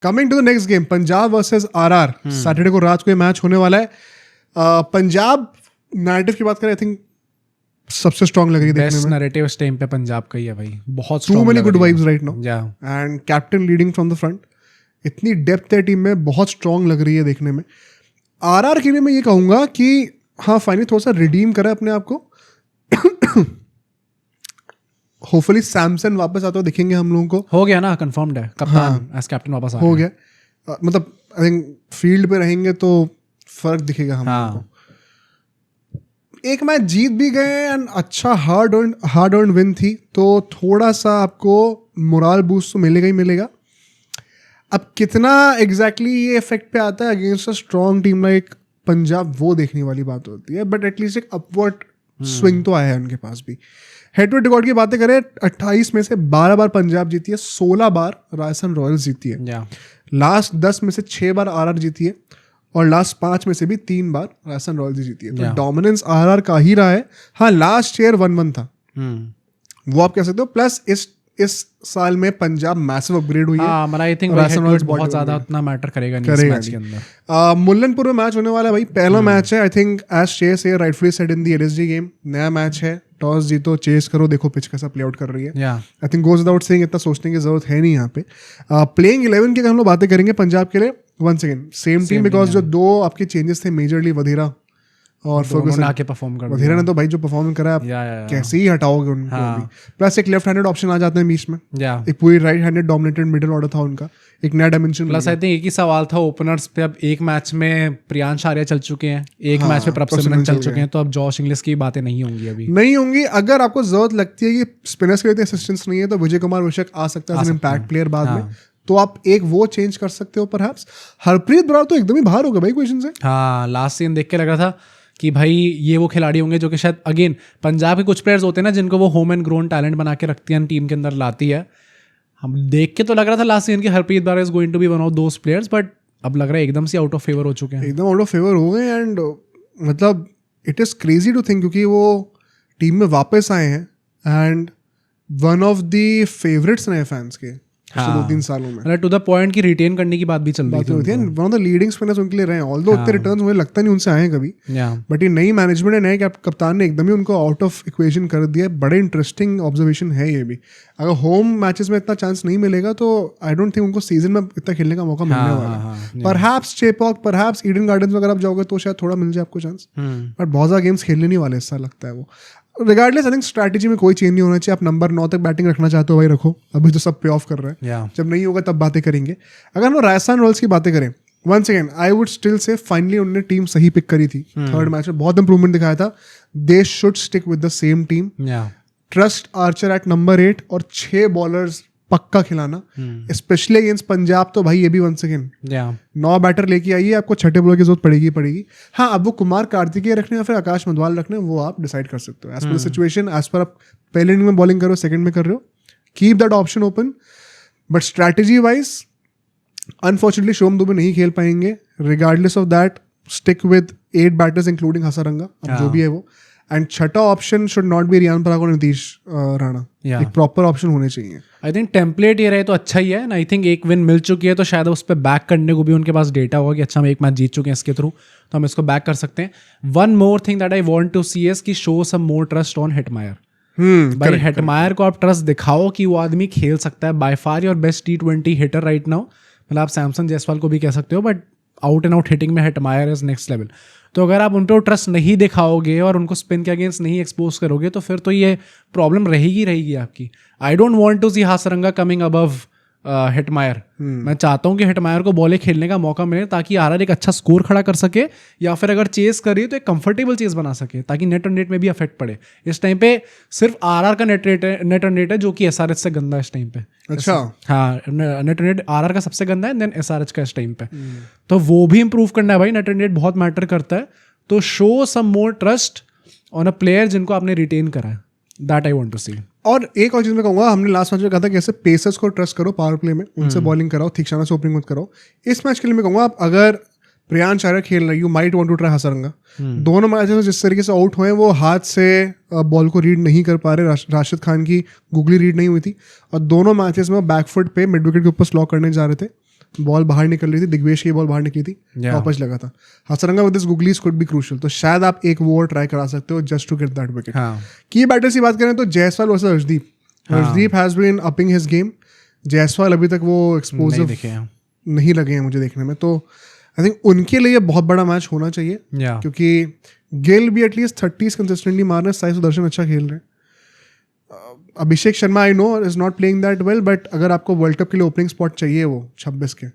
Coming to the next game, Punjab versus RR, Saturday को रात को ये मैच होने वाला है। पंजाब नैरेटिव की बात करें, आई थिंक सबसे स्ट्रांग लग रही है देखने बेस्ट में। नैरेटिव इस टाइम पे पंजाब का ही है भाई, बहुत too many good vibes right now या and captain leading from the front, इतनी डेप्थ है टीम में, बहुत स्ट्रांग लग रही है देखने में। आरआर के लिए मैं ये कहूंगा कि हाँ फाइनली थोड़ा सा रिडीम करा अपने आप को। होपफुली सैमसन वापस आता हुआ दिखेंगे हम लोगों को। हो गया ना, कंफर्म्ड है कप्तान एज कैप्टन वापस आ हो गया। गया, मतलब आई थिंक फील्ड पे रहेंगे तो फर्क दिखेगा हम लोगों को। एक मैच जीत भी गए एंड अच्छा हार्ड अर्न विन थी, तो थोड़ा सा आपको मोरल बूस्ट तो मिलेगा ही मिलेगा। अब कितना एग्जैक्टली ये इफेक्ट पे आता है against a strong team like Punjab, वो देखने वाली बात होती है। बट एटलीस्ट एक अपवर्ड स्विंग तो आया है उनके पास भी। हेड टू हेड रिकॉर्ड की बातें करें, 28 में से 12 बार पंजाब जीती है, 16 बार राजस्थान रॉयल्स जीती है। लास्ट 10 में से 6 बार आरआर जीती है और लास्ट 5 में से भी 3 बार राजस्थान रॉयल्स जीती है। तो डोमिनेंस आरआर का ही रहा है। हाँ, लास्ट ईयर 1-1 था, वो आप कह सकते हो। प्लस इस साल में पंजाब मैसिव अपग्रेड हुई है। आई थिंक बहुत ज्यादा उतना मैटर करेगा नहीं इस मैच के अंदर। मुल्लनपुर में मैच होने वाला है भाई, पहला मैच है। आई थिंक एज चेस है rightfully said in the LSG game, नया मैच है, टॉस जीतो, चेस करो, देखो पिच कैसा प्ले आउट कर रही है। I think goes without saying, इतना सोचने की जरूरत है नहीं यहाँ पे। प्लेइंग 11 की अगर हम लोग बातें करेंगे पंजाब के लिए, once again same team, because जो दो आपके चेंजेस थे मेजरली, वधीरा और फर्गुसन आके परफॉर्म कर वधीरा ने तो भाई जो परफॉर्म करा, आप कैसे ही हटाओगे उनको अभी। प्लस एक लेफ्ट हैंडेड ऑप्शन आ जाते हैं बीच में, एक पूरी right handed dominated middle order था उनका, एक नया डायमेंशन। प्लस आई थिंक एक ही सवाल था ओपनर्स पे, अब एक मैच में प्रियांश आर्या चल चुके हैं, एक मैच में प्रभसिमरन चल चुके हैं, तो अब जॉश इंग्लिश की बातें नहीं होंगी, अभी नहीं होंगी। अगर आपको जरूरत लगती है कि स्पिनर्स के लिए असिस्टेंस नहीं है, तो विजय कुमार विशक आ सकता है इम्पैक्ट प्लेयर बाद में, तो आप एक वो चेंज कर सकते हो परहैप्स। हरप्रीत बराड़ तो एकदम ही बाहर हो गया भाई क्वेश्चन से। हाँ, लास्ट सीन देख के लग रहा था कि भाई ये वो खिलाड़ी होंगे जो कि शायद अगेन पंजाब के कुछ प्लेयर्स होते हैं ना जिनको वो होम एंड ग्रोन टैलेंट बना के रखती है, टीम के अंदर लाती है। हम देख के तो लग रहा था लास्ट सीजन की Harpreet Brar is going to be one of those players, but अब लग रहा है एकदम से आउट ऑफ फेवर हो चुके हैं, एकदम आउट ऑफ फेवर हो गए। एंड मतलब it is crazy to think, क्योंकि वो टीम में वापस आए हैं and one of the favourites रहे फैंस के 2-3 सालों में, टू द पॉइंट की रिटेन करने की बात भी चल रही थी। One of the leading spinners उनके लिए रहे हैं, ऑल्दो उतने रिटर्न्स मुझे लगता नहीं उनसे आए कभी, बट ये नई मैनेजमेंट है, नए कप्तान ने एकदम ही उनको आउट ऑफ इक्वेशन कर दिया। बड़े इंटरेस्टिंग ऑब्जर्वेशन है ये भी। अगर होम मैचेस में इतना चांस नहीं मिलेगा तो आई डोंट थिंक उनको सीजन में इतना खेलने का मौका मिलने वाला है। Perhaps Chepauk, perhaps Eden gardens में अगर आप जाओगे तो शायद थोड़ा मिल जाए आपको चांस, बट बहुत ज़्यादा गेम्स खेलने नहीं वाले, ऐसा लगता है वो। रिगार्डलेस आई थिंक स्ट्रैटेजी में कोई चेंज नहीं होना चाहिए। आप नंबर 9 तक बैटिंग रखना चाहते हो भाई रखो, अभी तो सब पे ऑफ कर रहे हैं, जब नहीं होगा तब बातें करेंगे। अगर हम राजस्थान रॉयल्स की बातें करें, once again I would still say finally उन्होंने टीम सही पिक करी थी। थर्ड मैच में बहुत इंप्रूवमेंट दिखाया था। They should stick with the same team, trust Archer at number 8 और 6 बॉलर्स पक्का खिलाना, स्पेशली अगेंस्ट पंजाब। तो भाई ये भी वंस अगेन 9 बैटर लेके आइए, आपको छठे बॉलर की जरूरत पड़ेगी। हाँ, अब वो कुमार कार्तिकेय रखने या फिर आकाश मधवाल रखने, वो आप डिसाइड कर सकते हो as per situation, as per आप पहले इनिंग में बॉलिंग कर रहे हो, सेकंड में कर रहे हो, keep that option open. But strategy wise unfortunately Shivam Dube नहीं खेल पाएंगे। Regardless of that stick with 8 batters including Hasaranga, अब जो भी है वो। एंड छठा option should not be Riyan Parag और नीतीश राणा, एक प्रॉपर ऑप्शन होने चाहिए। आई थिंक टेम्पलेट ये रहे तो अच्छा ही है। आई थिंक एक विन मिल चुकी है तो शायद उस पर बैक करने को भी उनके पास डेटा होगा कि अच्छा हम एक मैच जीत चुके हैं इसके थ्रू, तो हम इसको बैक कर सकते हैं। One more thing that I want to see is कि show some more trust on Hetmyer. भाई हेटमायर को आप ट्रस्ट दिखाओ कि वो आदमी खेल सकता है। By far your best T20 hitter right now. मतलब आप सैमसन जायसवाल को भी कह सकते हो, but out and out hitting में हेटमायर इज नेक्स्ट लेवल। तो अगर आप उन पर ट्रस्ट नहीं दिखाओगे और उनको स्पिन के अगेंस्ट नहीं एक्सपोज करोगे तो फिर तो ये प्रॉब्लम रहेगी आपकी। I don't want to see Hasaranga coming above Hetmyer. मैं चाहता हूँ कि हेटमायर को बॉले खेलने का मौका मिले ताकि आरआर एक अच्छा स्कोर खड़ा कर सके, या फिर अगर चेस करिए तो एक कंफर्टेबल चेस बना सके ताकि नेट रन रेट में भी अफेक्ट पड़े। इस टाइम पे सिर्फ आरआर का नेट रन रेट है जो कि एसआरएच से गंदा है इस टाइम पे। अच्छा, हाँ, नेट रन रेट आरआर का सबसे गंदा है, देन एसआरएच का इस टाइम पे। तो वो भी इंप्रूव करना है भाई, नेट रन रेट बहुत मैटर करता है। तो show some more trust on a player जिनको आपने रिटेन करा है, that I want to see. और एक और चीज़ मैं कहूँगा, हमने लास्ट मैच में कहा था कि ऐसे पेसर्स को ट्रस्ट करो पावर प्ले में, उनसे बॉलिंग कराओ, थिकशाना से ओपनिंग मत कराओ। इस मैच के लिए मैं कहूँगा आप अगर प्रियांश आर्या खेल रहे, you might want to try Hasaranga. दोनों मैचेस में जिस तरीके से आउट हुए वो हाथ से बॉल को रीड नहीं कर पा रहे, राशिद खान की गुगली रीड नहीं हुई थी, और दोनों मैचेस में बैकफुट पे मिड विकेट के ऊपर स्लॉक करने जा रहे थे। बॉल बाहर निकल रही थी, दिग्वेश की बॉल बाहर निकली थी, वापस लगा था। Hasaranga with this googlies could be crucial, तो शायद आप एक वो ट्राई करा सकते हो just to get that wicket. की बैटर्स की बात करें तो Jaiswal versus Harshdeep has been upping his game. Jaiswal अभी तक वो एक्सपोजिव नहीं लगे हैं मुझे देखने में, तो आई थिंक उनके लिए बहुत बड़ा मैच होना चाहिए, क्योंकि गिल भी एटलीस्ट 30s कंसिस्टेंटली मार रहे हैं, साई सुदर्शन अच्छा खेल रहे हैं। Abhishek Sharma I know is not playing that well, but अगर आपको वर्ल्ड कप के लिए ओपनिंग स्पॉट चाहिए वो 26 के,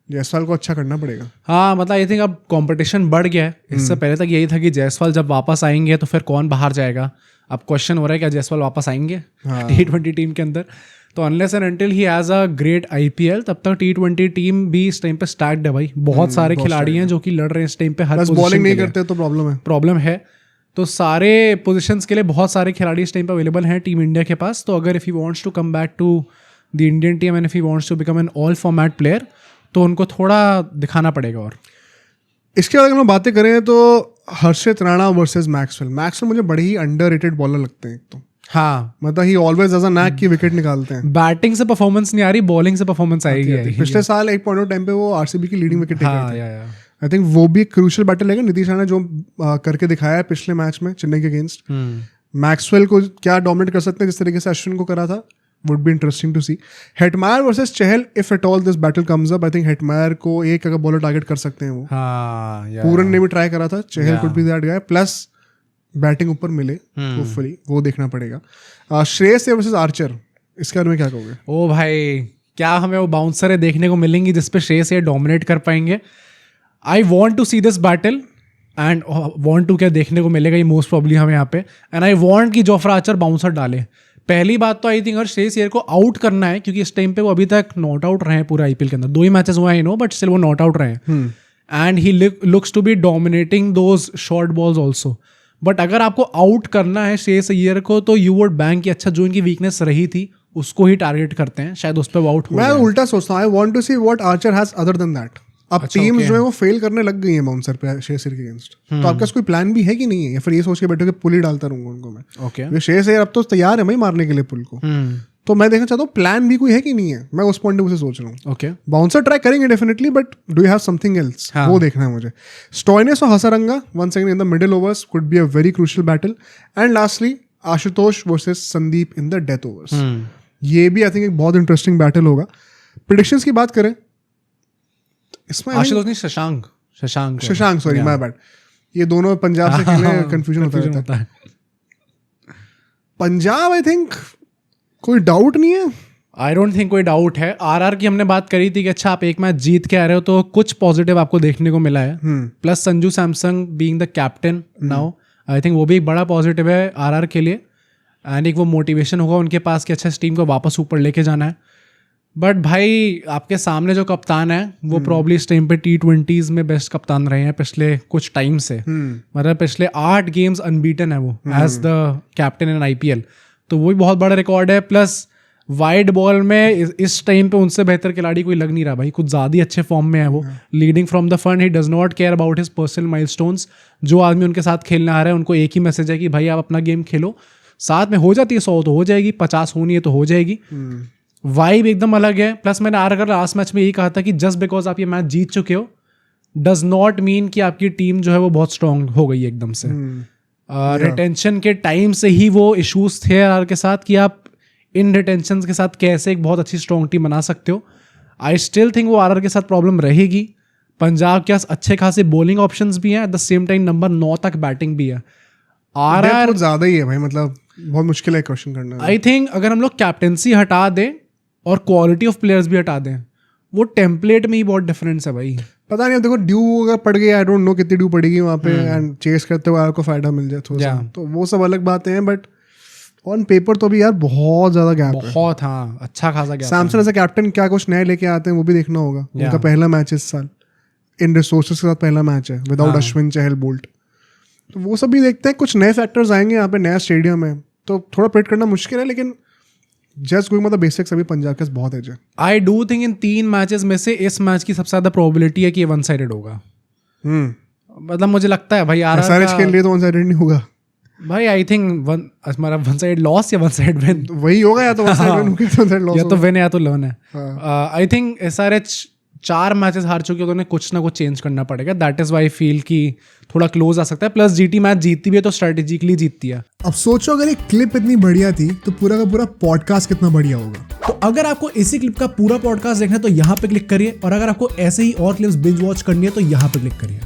जायसवाल को अच्छा करना पड़ेगा। हाँ, मतलब आई थिंक अब कंपटीशन बढ़ गया है। इससे पहले तक यही था कि जायसवाल जब वापस आएंगे तो फिर कौन बाहर जाएगा। अब क्वेश्चन हो रहा है क्या जायसवाल वापस आएंगे T20 टीम के अंदर। तो unless and until he has a great IPL, तब तक T20 टीम भी इस टाइम पे स्टैक्ड है भाई। बहुत सारे खिलाड़ी हैं जो कि लड़ रहे हैं इस टाइम पे, हर पोजीशन बॉलिंग नहीं करते तो प्रॉब्लम है। तो सारे पोजीशंस के लिए बहुत सारे खिलाड़ी इस टाइम पे अवेलेबल हैं टीम इंडिया के पास। तो अगर if he wants to come back to the Indian team and if he wants to become an all format player, तो उनको थोड़ा दिखाना पड़ेगा। और इसके बाद अगर हम बातें करें तो हर्षित राणा वर्सेस मैक्सवेल मुझे बड़े ही अंडररेटेड बॉलर लगते हैं। तो हाँ, मतलब he always has a knack की विकेट निकालते हैं। बैटिंग से परफॉर्मेंस नहीं आ रही, बॉलिंग से परफॉर्मेंस आएगी। पिछले साल एक पॉइंट ऑफ टाइम पे वो RCB की लीडिंग विकेट टेकर थे। आई थिंक वो भी क्रूशियल बैटल है। नीतीश राणा जो करके दिखाया है पिछले मैच में चेन्नई के अगेंस्ट, मैक्सवेल को क्या डोमिनेट कर सकते हैं जिस तरीके से अश्विन को करा था, would be interesting to see. Hetmyer versus Chahal, if at all this battle comes up, I think Hetmyer को एक अगर बॉलर टारगेट कर सकते हैं वो। पूरन ने भी ट्राई करा था, Chahal could be that guy, plus batting ऊपर मिले होपफुली, वो देखना पड़ेगा। श्रेयस वर्सेस आर्चर, इसके बारे में क्या कहोगे? ओ भाई, क्या हमें वो बाउंसर देखने को मिलेंगी जिसपे श्रेयस डोमिनेट कर पाएंगे? I want to see this battle and want to क्या देखने को मिलेगा ये मोस्ट प्रॉब्ली हमें यहाँ पे। एंड आई वॉन्ट कि जोफ्रा आर्चर बाउंसर डाले। पहली बात तो आई थिंक अगर श्रेयस अय्यर को आउट करना है, क्योंकि इस टाइम पे वो अभी तक नॉट आउट रहे हैं पूरा IPL के अंदर, 2 ही मैचेस हुए हैं नो, बट स्टिल वो नॉट आउट रहे हैं and he looks to be dominating those short balls also. But अगर आपको आउट करना है श्रेयस अय्यर को, तो यू वुड बैंक की अच्छा जो इनकी वीकनेस रही थी उसको ही टारगेट करते हैं, शायद उस पर वो आउट हो। मैं उल्टा सोचता हूँ, I want to see what Archer has other than that. अब टीम्स जो है वो फेल करने लग गई हैं बाउंसर पे श्रेयस अय्यर के अगेंस्ट, तो आपका कोई प्लान भी है कि नहीं है, या फिर ये सोच के बैठो कि पुल ही डालता रहूंगा उनको मैं। ओके, श्रेयस अय्यर अब तो तैयार है भाई मारने के लिए पुल को, तो मैं देखना चाहता हूँ प्लान भी कोई है कि नहीं है। मैं उस पॉइंट से सोच रहा हूँ। ओके, बाउंसर ट्राई करेंगे definitely, but do you have something else, वो देखना है मुझे। स्टोइनिस और Hasaranga once again in the middle overs could be a very crucial battle. And lastly Ashutosh versus Sandeep in the death overs, ये भी आई थिंक एक बहुत इंटरेस्टिंग बैटल होगा। प्रेडिक्शंस की बात करें इसमें, आशुतोष नहीं, शशांक सॉरी माय बैड, ये दोनों पंजाब से खेले, कंफ्यूजन होता है। पंजाब आई थिंक कोई डाउट नहीं है। आई डोंट थिंक कोई डाउट है। RR की हमने बात करी थी कि अच्छा आप एक मैच जीत के आ रहे हो, तो कुछ पॉजिटिव आपको देखने को मिला है। Plus Sanju Samsung being the captain now, I think वो भी एक बड़ा पॉजिटिव है RR के लिए। एंड एक वो मोटिवेशन होगा उनके पास कि अच्छा इस टीम को वापस ऊपर लेके जाना है। बट भाई आपके सामने जो कप्तान है वो प्रॉब्ली इस टाइम पे T20s में बेस्ट कप्तान रहे हैं पिछले कुछ टाइम से। मतलब पिछले 8 गेम्स अनबीटन है वो as the captain in IPL, तो वो भी बहुत बड़ा रिकॉर्ड है। प्लस वाइड बॉल में इस टाइम पे उनसे बेहतर खिलाड़ी कोई लग नहीं रहा भाई, कुछ ज़्यादा ही अच्छे फॉर्म में है वो। Leading from the front, he does not care about his personal milestones. जो आदमी उनके साथ खेलने आ रहा है उनको एक ही मैसेज है कि भाई आप अपना गेम खेलो, साथ में हो जाती है 100 तो हो जाएगी, 50 होनी है तो हो जाएगी। वाइब एकदम अलग है। प्लस मैंने अगर लास्ट मैच में यही कहा था कि जस्ट बिकॉज आप ये मैच जीत चुके हो डज नॉट मीन कि आपकी टीम जो है वो बहुत स्ट्रांग हो गई एकदम से। रिटेंशन के टाइम से ही वो इश्यूज थे RR के साथ कि आप इन रिटेंशन के साथ कैसे एक बहुत अच्छी स्ट्रॉन्ग टीम बना सकते हो। आई स्टिल थिंक वो RR के साथ प्रॉब्लम रहेगी। पंजाब के पास अच्छे खासे बॉलिंग ऑप्शंस भी हैं, at the same time number 9 तक बैटिंग भी है। RR ज़्यादा ही है भाई, मतलब बहुत मुश्किल है क्वेश्चन करना। आई थिंक अगर हम लोग कैप्टेंसी हटा दें और क्वालिटी ऑफ प्लेयर्स भी हटा दें, वो टेम्पलेट में ही बहुत डिफरेंस है भाई। पता नहीं, देखो ड्यू अगर पड़ गई, आई डोंट नो कितनी ड्यू पड़ेगी वहाँ पे, एंड चेस करते हुए आपको फायदा मिल जाए थोड़ा सा, तो वो सब अलग बातें हैं। बट ऑन पेपर तो भी यार बहुत ज्यादा गैप है, बहुत। हाँ, अच्छा खासा gap. Samson as a captain क्या कुछ नए लेके आते हैं वो भी देखना होगा। उनका पहला मैच इस साल इन रिसोर्सेज के साथ पहला मैच है विदाउट अश्विन, चहल, बोल्ट, तो वो सब भी देखते हैं। कुछ नए फैक्टर्स आएंगे यहाँ पे, नया स्टेडियम है, तो थोड़ा प्रेडिक्ट करना मुश्किल है। लेकिन जस्ट गोइंग मतलब बेसिक्स अभी पंजाब के बहुत है। I do think in 3 matches में से इस मैच की सबसे ज्यादा प्रोबेबिलिटी है कि ये वन साइडेड होगा। मतलब मुझे लगता है भाई RR के लिए तो वन साइडेड नहीं होगा भाई। आई थिंक हमारा वन साइड लॉस या वन साइड विन वही होगा, या तो वन साइड विन होगा, या तो विन है या तो लर्न है। आई थिंक SRH 4 मैचेस हार चुकी है तो उन्हें कुछ ना कुछ चेंज करना पड़ेगा. दैट इज वाई फील कि थोड़ा क्लोज आ सकता है. प्लस जीटी मैच जीतती भी है तो स्ट्रेटेजिकली जीतती है. अब सोचो अगर ये क्लिप इतनी बढ़िया थी तो पूरा का पूरा पॉडकास्ट कितना बढ़िया होगा. तो अगर आपको इसी क्लिप का पूरा पॉडकास्ट देखना है तो यहाँ पे क्लिक करिए, और अगर आपको ऐसे ही और क्लिप्स बिंज वॉच करनी है तो यहाँ पे क्लिक करिए.